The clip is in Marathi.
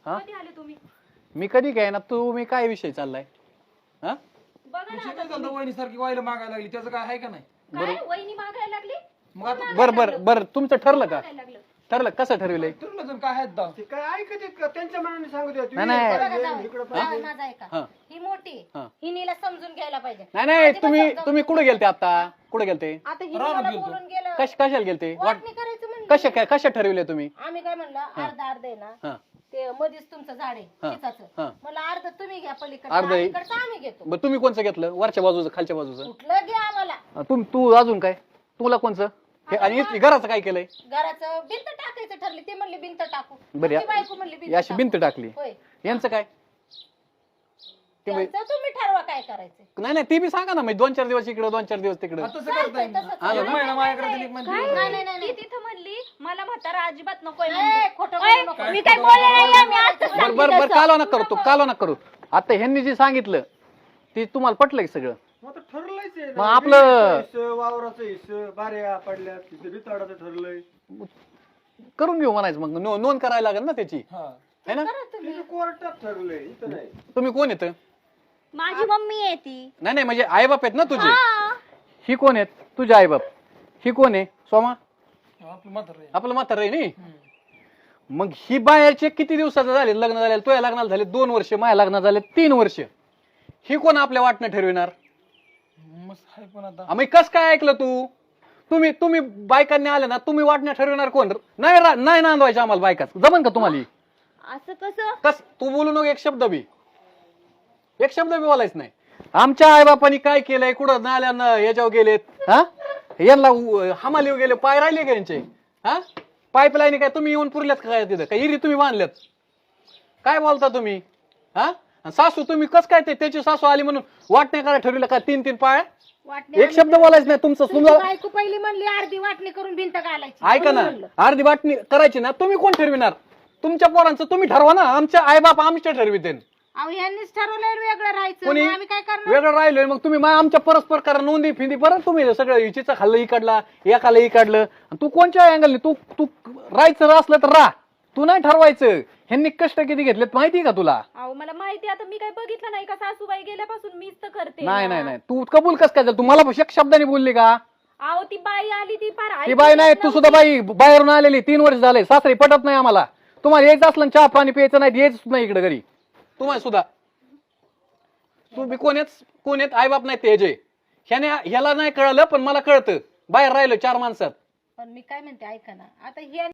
कधी आले तुम्ही? मी कधी काय ना तुम्ही काय विषय चाललाय हा बघा ना काय झालं वहिनी सारखी व्हायला मागायला लागली त्याचं काय आहे का नाही काय वहिनी मागायला लागली? मग आता बर बर बर तुमचं ठरलं का मागायला लागलं. ठरलं कसं ठरविलंय तुला जण काय आहेत दाव ते काय ऐकते का त्यांच्या मनाने सांगू द्या नाही, नाही. बघा जाऊ, इकडं जाऊ, माझा ऐका हा. ही मोठी हा. हिनीला समजून घ्यायला पाहिजे नाही नाही तुम्ही कुठे गेलते आता कुठे गेलते आता हिनी रानात मला गेलतो. बोलून गेलं कशाला गेलते वाटणी करायचं म्हणलं कशा ठरविले तुम्ही आम्ही काय म्हणलं अर्धा अर्ध आहे ना हा ते मध्येच तुमचं झाड आहे हा. चिचाचं हा. मला अर्ध तुम्ही घ्या पलीकडचं अर्ध आहे. अलीकडचं आम्ही घेतो बरं तुम्ही कोणचं घेतलं वरच्या बाजूचं खालच्या बाजूचं कुठलं घ्या आम्हाला तू अजून काय तुला कोणचं हे आणि घराचं काय केलंय घराचं भिंत टाकायचं ठरली ते म्हणले भिंत टाकू बरं तुमची बायको म्हणली भिंत अशी टाकू. भिंत टाकली होय यांचं काय ते बाई- त्यांचं तुम्ही ठरवा काय करायचं नाही नाही ती बी सांगा ना म्हणजे 2-4 दिवस इकडे 2-4 दिवस तिकडे आता तसं करता येईल तसंच आलं ना? महिना माझ्याकडे दिली म्हणजे काय? नाही, नाही, नाही, ती तिथं म्हणली मला म्हातारा अजिबात नकोय ए, म्हणली. खोटं ओय, बोलू नको. मी काय बोलले नाहीये, मी आताच बर सांगितलं बर बर असं. कालो ना करू आता ह्यांनी जे सांगितलं ते तुम्हाला पटलं की सगळं मग आता ठरलंयच आहे मग ना. आपलं- विहिरीचं हिस्सं, वावराचं हिस्सं बाऱ्या पडल्या तिथे बिताडाचं ठरलंय करून घेऊ म्हणायचं मग नोंद करायला लागेल ना त्याची हा है ना तिथे कोर्टात ठरलंय इथं नाही तुम्ही कोण येत माझी मम्मी आहे ती. नाही म्हणजे आईबाप आहेत ना तुझे हा. ही कोण आहेत तुझे आईबाप ही कोण आहे सोमा आपलं म्हातारं आहे. आपलं म्हातारं आहे नी मग ही बाहेरचे किती दिवसाचं झाले लग्न झाले तुझ्या लग्नाला झाले 2 वर्ष माझ्या लग्नाला झाले 3 वर्ष ही कोण आपल्या वाटणं ठरविणार मस्त आहे पण आता मग कस काय ऐकलं तुम्ही बायकांनी आले ना तुम्ही वाटणं ठरविणार कोण नाही नांदवायचं आम्हाला बायकाच जमन का तुम्हाला असं कसं? कस तू बोलू नको एक शब्द बी बोलायच नाही आमच्या आईबापांनी काय केलंय कुठं नाल्यानं याच्यावर गेलेत हा यांना हमाली गेले पाय राहिले का यांचे हा पाईपलाईन काय तुम्ही येऊन पुरल्यात का काय तिथं काय इरी तुम्ही बांधल्यात काय बोलता तुम्ही हा आणि सासू तुम्ही कस काय त्याची सासू आली म्हणून वाटण्या करायला ठरविलं का 3 पाय वाटणी एक शब्द बोलायचं नाही तुमचं तुमची सुद्धा बायको पहिली म्हणली अर्धी वाटणी करून भिंत घालायची ऐका ना म्हणून म्हणलं. अर्धी वाटणी करायची ना तुम्ही कोण ठरविणार तुमच्या पोरांचं तुम्ही ठरवा ना आमच्या आईबाप आमच्या ठरविते अहो यांनीच ठरवलंय वेगळं राहायचं कोणी मग आम्ही काय करणार वेगळं राहिलोय मग तुम्ही आमच्या परस्पर करा नोंदी फिंदी परत तुम्ही सगळं हिचीचं खाल्लं इकडला एकाला इकडलं तू कोणत्या अँगलने तू राहायचं असलं तर राह तू नाही ठरवायचं ह्यांनी कष्ट किती घेतलेत माहिती का तुला अहो मला माहिती आता मी काय बघितलं नाही का सासूबाई गेल्यापासून मीच तर करते नाही ना. नाही नाही तू कबूल कस काय झालं तू मला एक शब्दाने बोलली का अहो ती बाई आली ती फार ती बाई नाही तू सुद्धा बाई बाहेरून आलेली 3 वर्ष झाले सासरी पटत नाही आम्हाला तुम्हाला यायचं असलं चहा पाणी प्यायचं नाही यायच नाही इकडे घरी तुम्हाला सुद्धा तुम्ही कोण आहेत आईबाप नाही ते जे ह्याला नाही कळलं पण मला कळतं बाहेर राहिलं 4 माणसात पण मी काय म्हणते ऐका ना आता हे